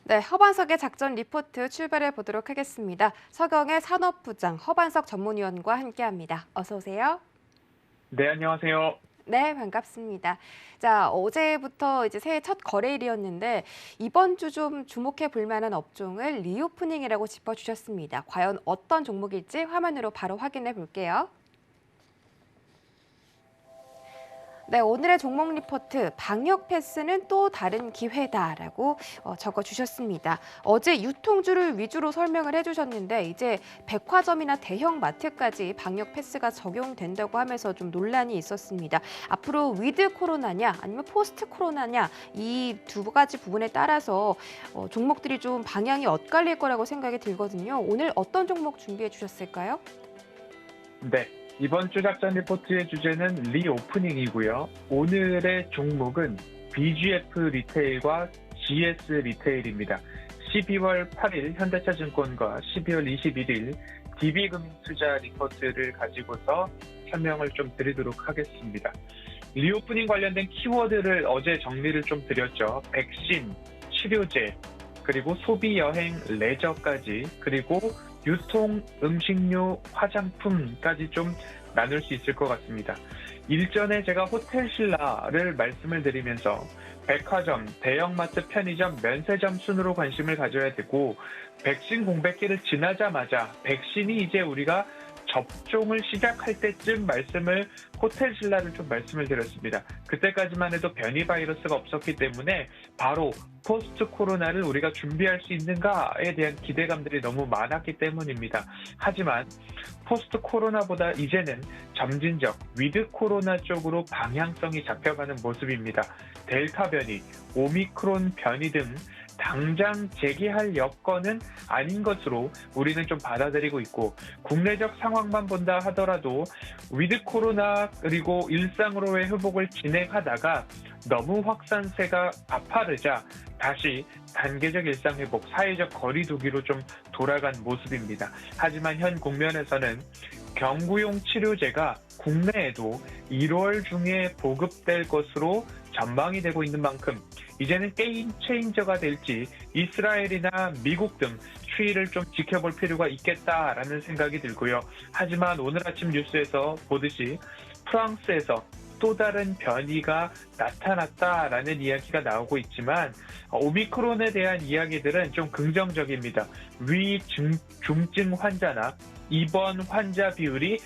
네, 허반석의 작전 리포트 출발해 보도록 하겠습니다. 서경의 산업부장 허반석 전문위원과 함께합니다. 어서 오세요. 네, 안녕하세요. 네, 반갑습니다. 자, 어제부터 이제 새해 첫 거래일이었는데 이번 주 좀 주목해 볼 만한 업종을 리오프닝이라고 짚어주셨습니다. 과연 어떤 종목일지 화면으로 바로 확인해 볼게요. 네, 오늘의 종목 리포트 방역 패스는 또 다른 기회다라고 적어주셨습니다. 어제 유통주를 위주로 설명을 해주셨는데 이제 백화점이나 대형 마트까지 방역 패스가 적용된다고 하면서 좀 논란이 있었습니다. 앞으로 위드 코로나냐 아니면 포스트 코로나냐 이 두 가지 부분에 따라서 종목들이 좀 방향이 엇갈릴 거라고 생각이 들거든요. 오늘 어떤 종목 준비해 주셨을까요? 네, 이번 주 작전 리포트의 주제는 리오프닝이고요. 오늘의 종목은 BGF 리테일과 GS 리테일입니다. 12월 8일 현대차증권과 12월 21일 DB금융투자 리포트를 가지고서 설명을 좀 드리도록 하겠습니다. 리오프닝 관련된 키워드를 어제 정리를 좀 드렸죠. 백신, 치료제, 그리고 소비, 여행, 레저까지, 그리고 유통, 음식료, 화장품까지 좀 나눌 수 있을 것 같습니다. 일전에 제가 호텔신라를 말씀을 드리면서 백화점, 대형마트, 편의점, 면세점 순으로 관심을 가져야 되고 백신 공백기를 지나자마자 백신이 이제 우리가 접종을 시작할 때쯤 호텔신라를 좀 말씀을 드렸습니다. 그때까지만 해도 변이 바이러스가 없었기 때문에 바로 포스트 코로나를 우리가 준비할 수 있는가에 대한 기대감들이 너무 많았기 때문입니다. 하지만 포스트 코로나보다 이제는 점진적 위드 코로나 쪽으로 방향성이 잡혀가는 모습입니다. 델타 변이, 오미크론 변이 등 당장 재개할 여건은 아닌 것으로 우리는 좀 받아들이고 있고, 국내적 상황만 본다 하더라도 위드 코로나 그리고 일상으로의 회복을 진행하다가 너무 확산세가 가파르자 다시 단계적 일상 회복, 사회적 거리 두기로 좀 돌아간 모습입니다. 하지만 현 국면에서는 경구용 치료제가 국내에도 1월 중에 보급될 것으로 전망이 되고 있는 만큼 이제는 게임 체인저가 될지 이스라엘이나 미국 등 추이를 좀 지켜볼 필요가 있겠다라는 생각이 들고요. 하지만 오늘 아침 뉴스에서 보듯이 프랑스에서 또 다른 변이가 나타났다라는 이야기가 나오고 있지만 오미크론에 대한 이야기들은 좀 긍정적입니다. 중증 환자나 입원 환자 비율이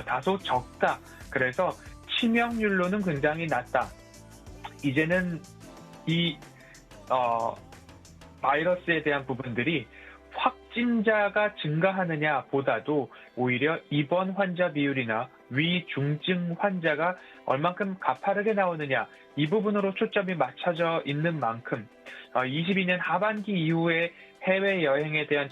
다소 적다. 그래서 치명률로는 굉장히 낮다. 이제는 이 바이러스에 대한 부분들이 확진자가 증가하느냐 보다도 오히려 입원 환자 비율이나 위중증 환자가 얼만큼 가파르게 나오느냐, 이 부분으로 초점이 맞춰져 있는 만큼 22년 하반기 이후에 해외여행에 대한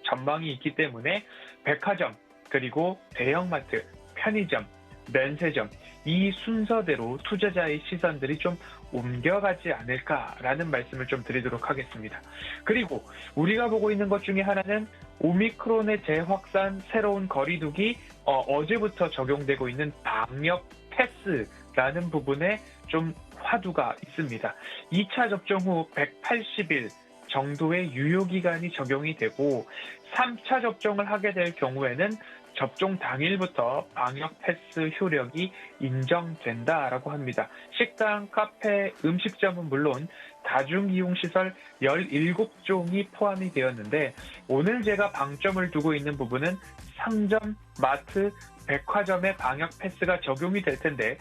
전망이 있기 때문에 백화점, 그리고 대형마트, 편의점, 면세점, 이 순서대로 투자자의 시선들이 좀 옮겨가지 않을까라는 말씀을 좀 드리도록 하겠습니다. 그리고 우리가 보고 있는 것 중에 하나는 오미크론의 재확산, 새로운 거리두기, 어제부터 적용되고 있는 방역 패스라는 부분에 좀 화두가 있습니다. 2차 접종 후 180일 정도의 유효기간이 적용이 되고 3차 접종을 하게 될 경우에는 접종 당일부터 방역 패스 효력이 인정된다라고 합니다. 식당, 카페, 음식점은 물론 다중이용시설 17종이 포함이 되었는데, 오늘 제가 방점을 두고 있는 부분은 상점, 마트, 백화점의 방역 패스가 적용이 될 텐데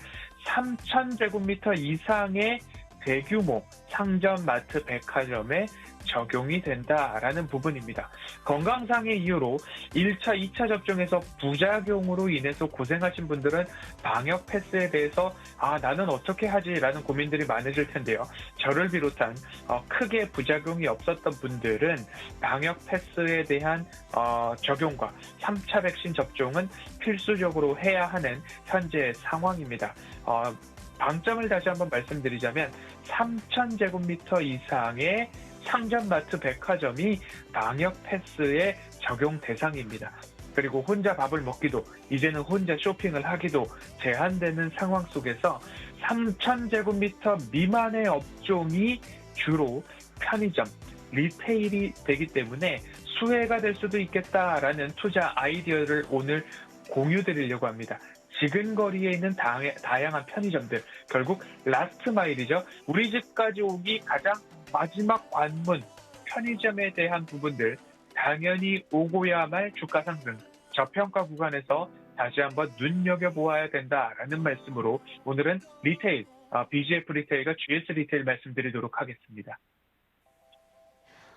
3,000제곱미터 이상의 대규모 상점, 마트, 백화점에 적용이 된다라는 부분입니다. 건강상의 이유로 1차, 2차 접종에서 부작용으로 인해서 고생하신 분들은 방역 패스에 대해서 나는 어떻게 하지라는 고민들이 많으실 텐데요. 저를 비롯한 크게 부작용이 없었던 분들은 방역 패스에 대한 적용과 3차 백신 접종은 필수적으로 해야 하는 현재 상황입니다. 방점을 다시 한번 말씀드리자면 3,000제곱미터 이상의 상점, 마트, 백화점이 방역 패스의 적용 대상입니다. 그리고 혼자 밥을 먹기도, 이제는 혼자 쇼핑을 하기도 제한되는 상황 속에서 3,000제곱미터 미만의 업종이 주로 편의점, 리테일이 되기 때문에 수혜가 될 수도 있겠다라는 투자 아이디어를 오늘 공유드리려고 합니다. 지근거리에 있는 다양한 편의점들, 결국 라스트 마일이죠. 우리 집까지 오기 가장 마지막 관문, 편의점에 대한 부분들, 당연히 오고야 말 주가 상승, 저평가 구간에서 다시 한번 눈여겨보아야 된다라는 말씀으로 오늘은 리테일, BGF 리테일과 GS 리테일 말씀드리도록 하겠습니다.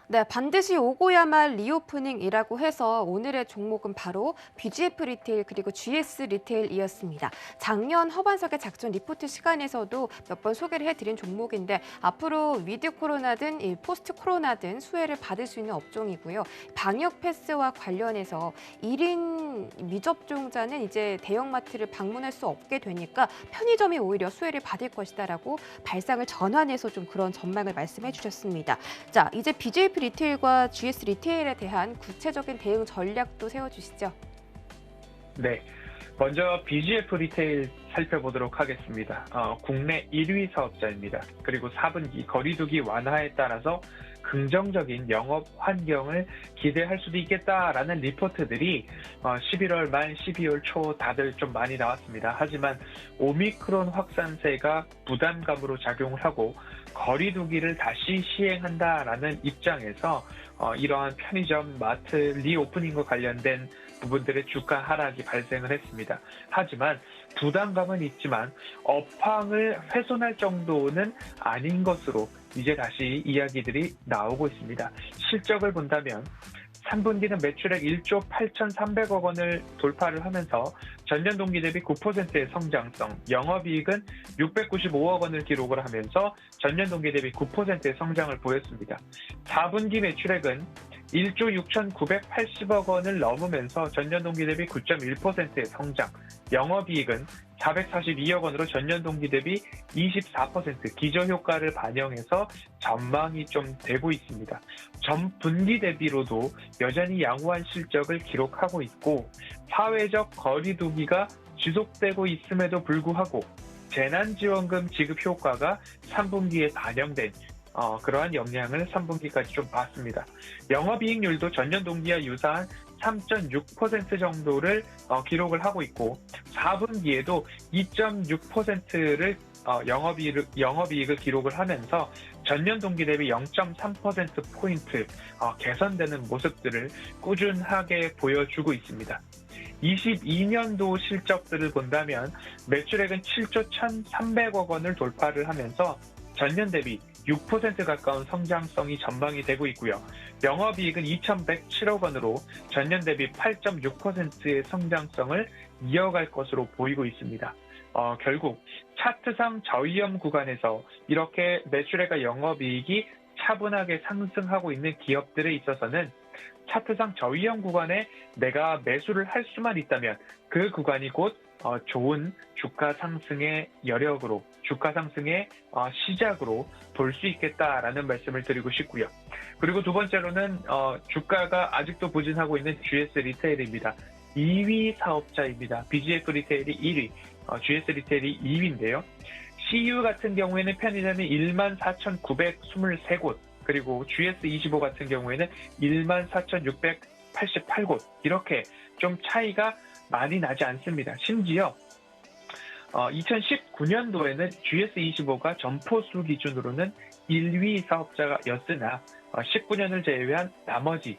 네, 반드시 오고야 말 리오프닝이라고 해서 오늘의 종목은 바로 BGF 리테일 그리고 GS 리테일이었습니다. 작년 허반석의 작전 리포트 시간에서도 몇 번 소개를 해드린 종목인데 앞으로 위드 코로나든 포스트 코로나든 수혜를 받을 수 있는 업종이고요. 방역 패스와 관련해서 1인 미접종자는 이제 대형마트를 방문할 수 없게 되니까 편의점이 오히려 수혜를 받을 것이다라고 발상을 전환해서 좀 그런 전망을 말씀해 주셨습니다. 자, 이제 BGF 리테일과 GS 리테일에 대한 구체적인 대응 전략도 세워주시죠. 네, 먼저 BGF 리테일 살펴보도록 하겠습니다. 국내 1위 사업자입니다. 그리고 4분기 거리두기 완화에 따라서 긍정적인 영업 환경을 기대할 수도 있겠다라는 리포트들이 11월 말 12월 초 다들 좀 많이 나왔습니다. 하지만 오미크론 확산세가 부담감으로 작용을 하고 거리두기를 다시 시행한다라는 입장에서 이러한 편의점, 마트 리오프닝과 관련된 부분들의 주가 하락이 발생을 했습니다. 하지만 부담감은 있지만 업황을 훼손할 정도는 아닌 것으로 이제 다시 이야기들이 나오고 있습니다. 실적을 본다면 3분기는 매출액 1조 8,300억 원을 돌파를 하면서 전년 동기 대비 9%의 성장성, 영업이익은 695억 원을 기록을 하면서 전년 동기 대비 9%의 성장을 보였습니다. 4분기 매출액은 1조 6,980억 원을 넘으면서 전년 동기 대비 9.1%의 성장, 영업이익은 442억 원으로 전년 동기 대비 24% 기저효과를 반영해서 전망이 좀 되고 있습니다. 전 분기 대비로도 여전히 양호한 실적을 기록하고 있고 사회적 거리두기가 지속되고 있음에도 불구하고 재난지원금 지급 효과가 3분기에 반영된 그러한 영향을 3분기까지 좀 봤습니다. 영업이익률도 전년 동기와 유사한 3.6% 정도를 기록을 하고 있고 4분기에도 2.6%를 영업이익을 기록을 하면서 전년 동기 대비 0.3%포인트 개선되는 모습들을 꾸준하게 보여주고 있습니다. 22년도 실적들을 본다면 매출액은 7조 1,300억 원을 돌파를 하면서 전년 대비 6% 가까운 성장성이 전망이 되고 있고요. 영업이익은 2,107억 원으로 전년 대비 8.6%의 성장성을 이어갈 것으로 보이고 있습니다. 결국 차트상 저위험 구간에서 이렇게 매출액과 영업이익이 차분하게 상승하고 있는 기업들에 있어서는 차트상 저위험 구간에 내가 매수를 할 수만 있다면 그 구간이 곧 좋은 주가 상승의 여력으로, 주가 상승의 시작으로 볼 수 있겠다라는 말씀을 드리고 싶고요. 그리고 두 번째로는 주가가 아직도 부진하고 있는 GS 리테일입니다. 2위 사업자입니다. BGF 리테일이 1위, GS 리테일이 2위인데요. CU 같은 경우에는 편의점이 14,923곳, 그리고 GS25 같은 경우에는 14,688곳, 이렇게 좀 차이가 많이 나지 않습니다. 심지어 2019년도에는 GS25가 점포수 기준으로는 1위 사업자였으나 19년을 제외한 나머지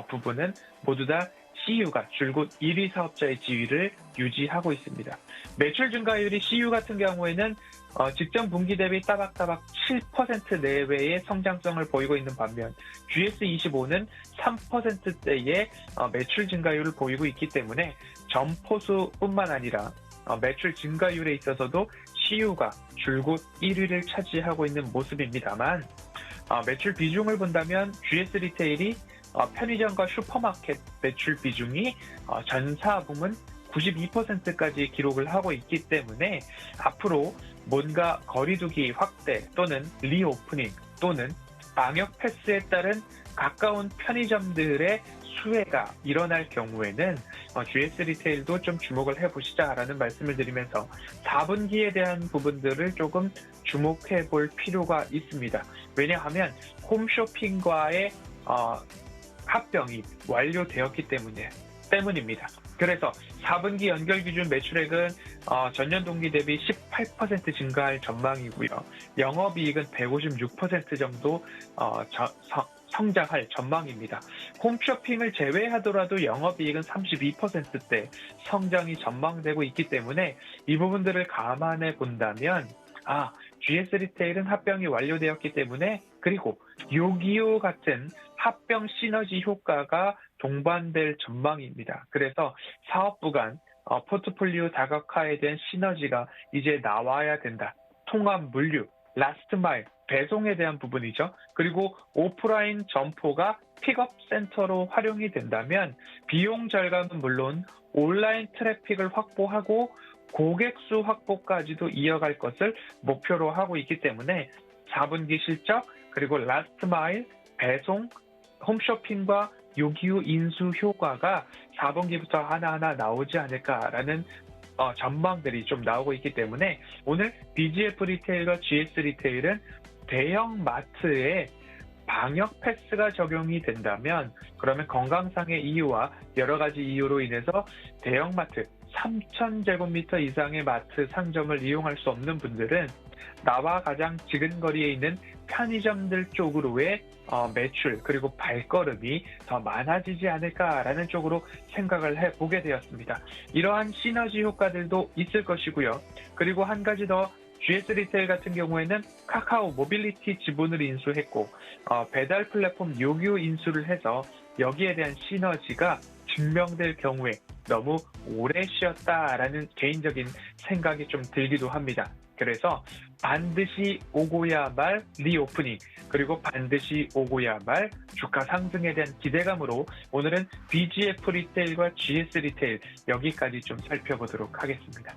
부분은 모두 다 CU가 줄곧 1위 사업자의 지위를 유지하고 있습니다. 매출 증가율이 CU 같은 경우에는 직전 분기 대비 따박따박 7% 내외의 성장성을 보이고 있는 반면 GS25는 3%대의 매출 증가율을 보이고 있기 때문에 점포수뿐만 아니라 매출 증가율에 있어서도 CU가 줄곧 1위를 차지하고 있는 모습입니다만 매출 비중을 본다면 GS 리테일이 편의점과 슈퍼마켓 매출 비중이 전사 부문 92%까지 기록을 하고 있기 때문에 앞으로 뭔가 거리두기 확대 또는 리오프닝 또는 방역 패스에 따른 가까운 편의점들의 수혜가 일어날 경우에는 GS 리테일도 좀 주목을 해보시자라는 말씀을 드리면서 4분기에 대한 부분들을 조금 주목해 볼 필요가 있습니다. 왜냐하면 홈쇼핑과의 합병이 완료되었기 때문입니다. 그래서 4분기 연결 기준 매출액은 전년 동기 대비 18% 증가할 전망이고요. 영업이익은 156% 정도 성장할 전망입니다. 홈쇼핑을 제외하더라도 영업이익은 32%대 성장이 전망되고 있기 때문에 이 부분들을 감안해 본다면 GS 리테일은 합병이 완료되었기 때문에, 그리고 요기요 같은 합병 시너지 효과가 동반될 전망입니다. 그래서 사업부 간 포트폴리오 다각화에 대한 시너지가 이제 나와야 된다. 통합 물류, 라스트 마일, 배송에 대한 부분이죠. 그리고 오프라인 점포가 픽업 센터로 활용이 된다면 비용 절감은 물론 온라인 트래픽을 확보하고 고객 수 확보까지도 이어갈 것을 목표로 하고 있기 때문에 4분기 실적, 그리고 라스트 마일, 배송, 홈쇼핑과 요기요 인수 효과가 4분기부터 하나하나 나오지 않을까라는 전망들이 좀 나오고 있기 때문에 오늘 BGF 리테일과 GS 리테일은 대형 마트에 방역 패스가 적용이 된다면, 그러면 건강상의 이유와 여러 가지 이유로 인해서 대형마트 3,000제곱미터 이상의 마트 상점을 이용할 수 없는 분들은 나와 가장 지근거리에 있는 편의점들 쪽으로의 매출, 그리고 발걸음이 더 많아지지 않을까라는 쪽으로 생각을 해보게 되었습니다. 이러한 시너지 효과들도 있을 것이고요. 그리고 한 가지 더, GS 리테일 같은 경우에는 카카오 모빌리티 지분을 인수했고 배달 플랫폼 요기요 인수를 해서 여기에 대한 시너지가 증명될 경우에 너무 오래 쉬었다라는 개인적인 생각이 좀 들기도 합니다. 그래서 반드시 오고야 말 리오프닝, 그리고 반드시 오고야 말 주가 상승에 대한 기대감으로 오늘은 BGF 리테일과 GS 리테일 여기까지 좀 살펴보도록 하겠습니다.